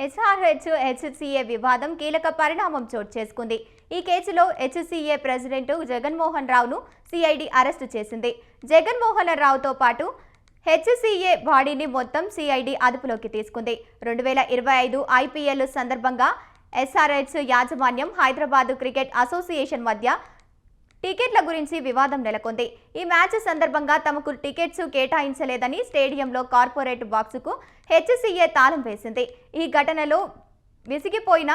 SRH HCA వివాదం కీలక పరిణామం చోటు చేసుకుంది. ఈ కేసులో హెచ్సిఏ ప్రెసిడెంట్ జగన్మోహన్ రావును సిఐడి అరెస్టు చేసింది. జగన్మోహన్ రావుతో పాటు హెచ్సిఏ బాడీని మొత్తం సిఐడి అదుపులోకి తీసుకుంది. 2025 ఐపీఎల్ సందర్భంగా ఎస్ఆర్హెచ్ యాజమాన్యం హైదరాబాద్ క్రికెట్ అసోసియేషన్ మధ్య టికెట్ల గురించి వివాదం నెలకొంది. ఈ మ్యాచ్ సందర్భంగా తమకు టికెట్స్ కేటాయించలేదని స్టేడియంలో కార్పొరేట్ బాక్సుకు హెచ్సిఏ తాళం వేసింది. ఈ ఘటనలో విసిగిపోయిన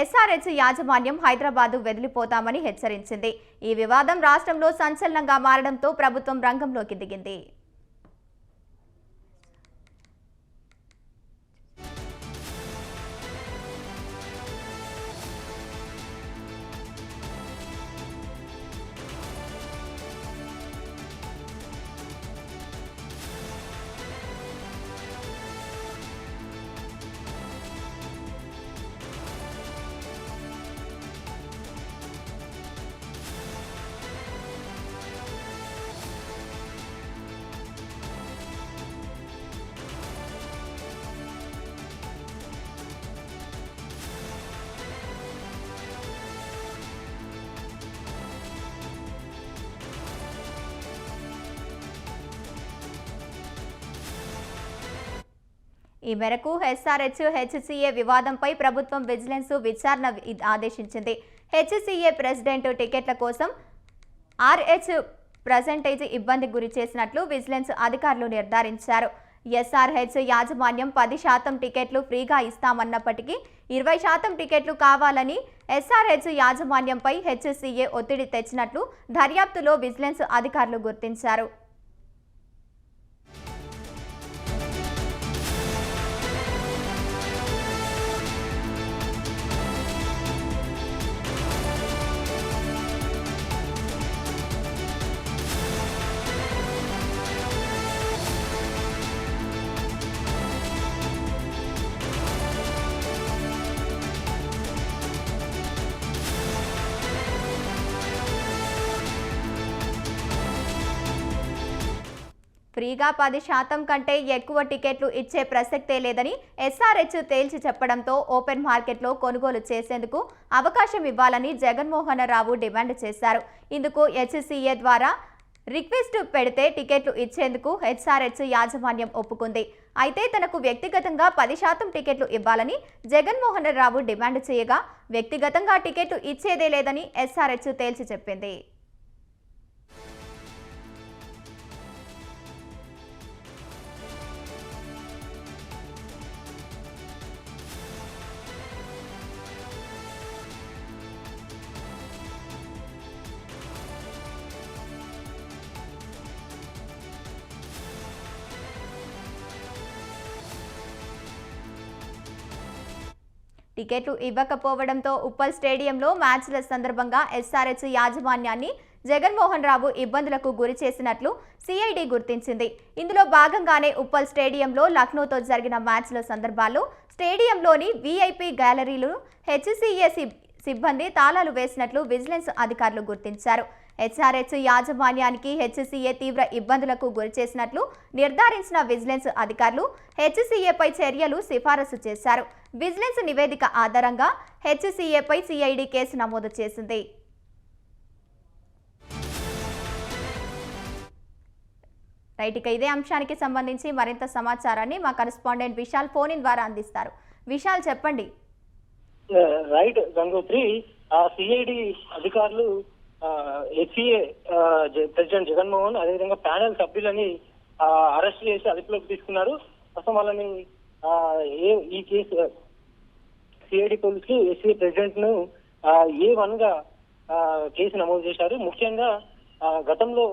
ఎస్ఆర్హెచ్ యాజమాన్యం హైదరాబాద్ వెదిలిపోతామని హెచ్చరించింది. ఈ వివాదం రాష్ట్రంలో సంచలనంగా మారడంతో ప్రభుత్వం రంగంలోకి దిగింది. ఈ మేరకు ఎస్ఆర్హెచ్ హెచ్సిఏ వివాదంపై ప్రభుత్వం విజిలెన్స్ విచారణ ఆదేశించింది. హెచ్సిఏ ప్రెసిడెంట్ టికెట్ల కోసం ఆర్హెచ్ పర్సెంటేజ్ ఇబ్బంది గురి చేసినట్లు విజిలెన్స్ అధికారులు నిర్ధారించారు. ఎస్ఆర్హెచ్ యాజమాన్యం 10% టికెట్లు ఫ్రీగా ఇస్తామన్నప్పటికీ 20% టికెట్లు కావాలని ఎస్ఆర్హెచ్ యాజమాన్యంపై హెచ్సిఏ ఒత్తిడి తెచ్చినట్లు దర్యాప్తులో విజిలెన్స్ అధికారులు గుర్తించారు. ఫ్రీగా 10% కంటే ఎక్కువ టికెట్లు ఇచ్చే ప్రసక్తే లేదని ఎస్ఆర్హెచ్ తేల్చి చెప్పడంతో ఓపెన్ మార్కెట్లో కొనుగోలు చేసేందుకు అవకాశం ఇవ్వాలని జగన్మోహన్ రావు డిమాండ్ చేశారు. ఇందుకు హెచ్సిఏ ద్వారా రిక్వెస్ట్ పెడితే టికెట్లు ఇచ్చేందుకు ఎస్ఆర్హెచ్ యాజమాన్యం ఒప్పుకుంది. అయితే తనకు వ్యక్తిగతంగా 10% టికెట్లు ఇవ్వాలని జగన్మోహన్ రావు డిమాండ్ చేయగా వ్యక్తిగతంగా టికెట్లు ఇచ్చేదే లేదని ఎస్ఆర్హెచ్ తేల్చి చెప్పింది. టికెట్లు ఇవ్వకపోవడంతో ఉప్పల్ స్టేడియంలో మ్యాచ్ల సందర్భంగా ఎస్ఆర్హెచ్ యాజమాన్యాన్ని జగన్మోహన్ రావు ఇబ్బందులకు గురి చేసినట్లు సిఐడి గుర్తించింది. ఇందులో భాగంగానే ఉప్పల్ స్టేడియంలో లక్నోతో జరిగిన మ్యాచ్ల సందర్భాల్లో స్టేడియంలోని వీఐపీ గ్యాలరీలు హెచ్సిఏ సిబ్బంది తాళాలు వేసినట్లు విజిలెన్స్ అధికారులు గుర్తించారు. ఎస్ఆర్హెచ్ యాజమాన్యానికి హెచ్సిఏ తీవ్ర ఇబ్బందులకు గురిచేసినట్లు నిర్ధారించిన విజిలెన్స్ అధికారులు హెచ్సిఏపై చర్యలు సిఫారసు చేశారు. విజిలెన్స్ నివేదిక ఆధారంగా హెచ్సిఏపై సిఐడి కేసు నమోదు చేసింది. రైట్, ఇదే అంశానికి సంబంధించి మరింత సమాచారాన్ని మా కరెస్పాండెంట్ విశాల్ ఫోన్ ఇన్ ద్వారా అందిస్తారు. విశాల్, చెప్పండి. రైట్ గంగోత్రి, సిఐడి అధికారులు హెచ్సిఏ ప్రెసిడెంట్ జగన్మోహన్ అదేవిధంగా ప్యానెల్ సభ్యులని అరెస్ట్ చేసి అదుపులోకి తీసుకున్నారు. ప్రస్తుతం వాళ్ళని ఈ కేసు సిఐడి పోలీసులు హెచ్సిఏ ప్రెసిడెంట్ ను A1 గా కేసు నమోదు చేశారు. ముఖ్యంగా గతంలో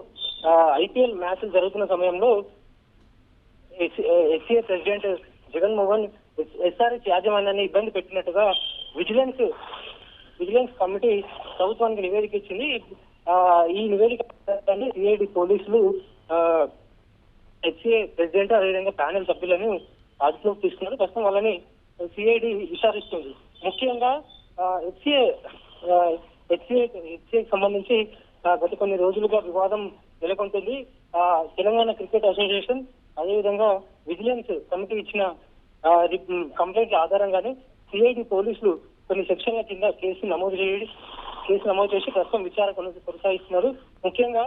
ఐపీఎల్ మ్యాచ్లు జరుగుతున్న సమయంలో హెచ్సిఏ ప్రెసిడెంట్ జగన్మోహన్ ఎస్ఆర్హెచ్ యాజమాన్యాన్ని ఇబ్బంది పెట్టినట్టుగా విజిలెన్స్ కమిటీ ప్రభుత్వానికి నివేదిక ఇచ్చింది. ఈ నివేదిక సిఐడి పోలీసులు హెచ్సిఏ ప్రెసిడెంట్ అదేవిధంగా ప్యానెల్ సభ్యులను అదుపులోకి తీసుకున్నారు. ప్రస్తుతం వాళ్ళని సిఐడి విచారిస్తుంది. ముఖ్యంగా హెచ్సిఏకి సంబంధించి గత కొన్ని రోజులుగా వివాదం నెలకొంటుంది. తెలంగాణ క్రికెట్ అసోసియేషన్ అదేవిధంగా విజిలెన్స్ కమిటీ ఇచ్చిన కంప్లైంట్ల ఆధారంగానే సిఐడి పోలీసులు కొన్ని సెక్షన్ల కింద కేసు నమోదు చేసి ప్రస్తుతం విచారణ కొనసాగిస్తున్నారు. ముఖ్యంగా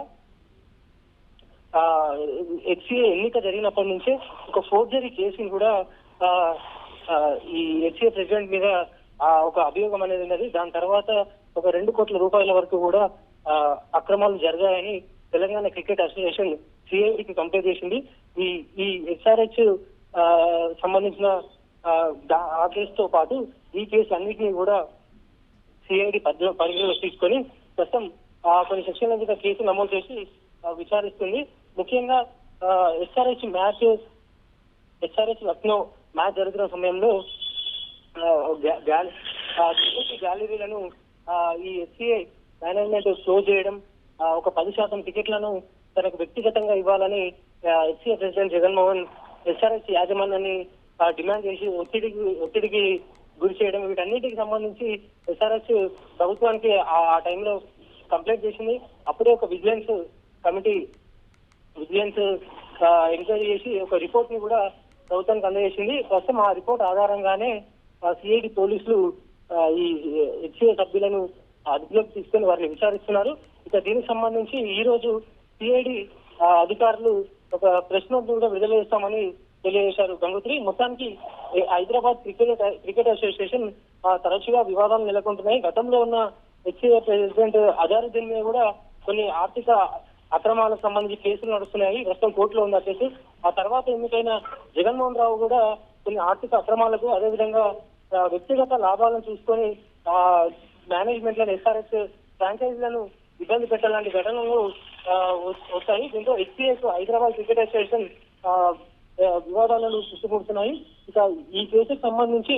హెచ్సిఏ ఎన్నిక జరిగినప్పటి నుంచే ఒక ఫోర్జరీ కేసుని కూడా ఈ హెచ్సిఏ ప్రెసిడెంట్ మీద ఒక అభియోగం అనేది ఉన్నది. దాని తర్వాత ఒక 2 కోట్ల రూపాయల వరకు కూడా అక్రమాలు జరిగాయని తెలంగాణ క్రికెట్ అసోసియేషన్ సిఐడికి కంప్లైంట్ చేసింది. ఈ ఎస్ఆర్హెచ్ సంబంధించిన ఆ కేసుతో పాటు ఈ కేసు అన్నింటినీ కూడా సిఐడి పరిగణలో తీసుకొని ప్రస్తుతం కొన్ని సెక్షన్ల మీద కేసు నమోదు చేసి విచారిస్తుంది. ముఖ్యంగా ఎస్ఆర్హెచ్ లక్నో మ్యాచ్ జరుగుతున్న సమయంలో గ్యాలరీలను ఈ ఎస్సీఐ మేనేజ్మెంట్ క్లోజ్ చేయడం, ఒక 10% టికెట్లను తనకు వ్యక్తిగతంగా ఇవ్వాలని ఎస్సీఐ ప్రెసిడెంట్ జగన్మోహన్ ఎస్ఆర్హెచ్ యాజమాన్యాన్ని డిమాండ్ చేసి ఒత్తిడికి గురి చేయడం, వీటన్నిటికి సంబంధించి ఎస్ఆర్హెచ్ ప్రభుత్వానికి ఆ టైంలో కంప్లైంట్ చేసింది. అప్పుడే ఒక విజిలెన్స్ ఎంక్వైరీ చేసి ఒక రిపోర్ట్ ని కూడా ప్రభుత్వానికి అందజేసింది. ప్రస్తుతం ఆ రిపోర్ట్ ఆధారంగానే సిఐడి పోలీసులు ఈ హెచ్సిఏ సభ్యులను అదుపులోకి తీసుకొని వారిని విచారిస్తున్నారు. ఇక దీనికి సంబంధించి ఈ రోజు సిఐడి అధికారులు ఒక ప్రెస్ నోట్ కూడా విడుదల చేస్తామని తెలియజేశారు గంగోత్రి. మొత్తానికి హైదరాబాద్ క్రికెట్ అసోసియేషన్ తరచుగా వివాదాలు నెలకొంటున్నాయి. గతంలో ఉన్న హెచ్సిఏ ప్రెసిడెంట్ అజారుద్దీన్ మీద కూడా కొన్ని ఆర్థిక అక్రమాలకు సంబంధించి కేసులు నడుస్తున్నాయి. ప్రస్తుతం కోర్టులో ఉన్న కేసు. ఆ తర్వాత ఎన్నికైన జగన్మోహన్ రావు కూడా కొన్ని ఆర్థిక అక్రమాలకు, అదేవిధంగా వ్యక్తిగత లాభాలను చూసుకొని మేనేజ్మెంట్లను ఎస్ఆర్హెచ్ ఫ్రాంచైజీలను ఇబ్బంది పెట్టాలంటి ఘటనలు వస్తాయి. దీంతో హెచ్సిఏకు హైదరాబాద్ క్రికెట్ అసోసియేషన్ వివాదాలను చుట్టుముడుతున్నాయి. ఇక ఈ కేసుకు సంబంధించి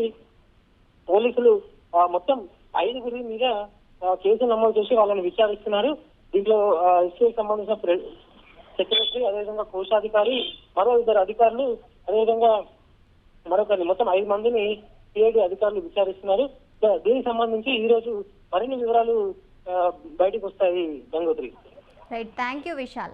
పోలీసులు మొత్తం 5 మీద కేసు నమోదు చేసి వాళ్ళని విచారిస్తున్నారు. దీంట్లో హెచ్సిఏకి సంబంధించిన సెక్రటరీ, అదేవిధంగా కోశాధికారి, మరో 2 అధికారులు, అదేవిధంగా మరొకరిని, మొత్తం 5 మందిని సిఐడి అధికారులు విచారిస్తున్నారు. దీనికి సంబంధించి ఈ రోజు మరిన్ని వివరాలు బయటకు వస్తాయి Gangotri. Right, thank you Vishal.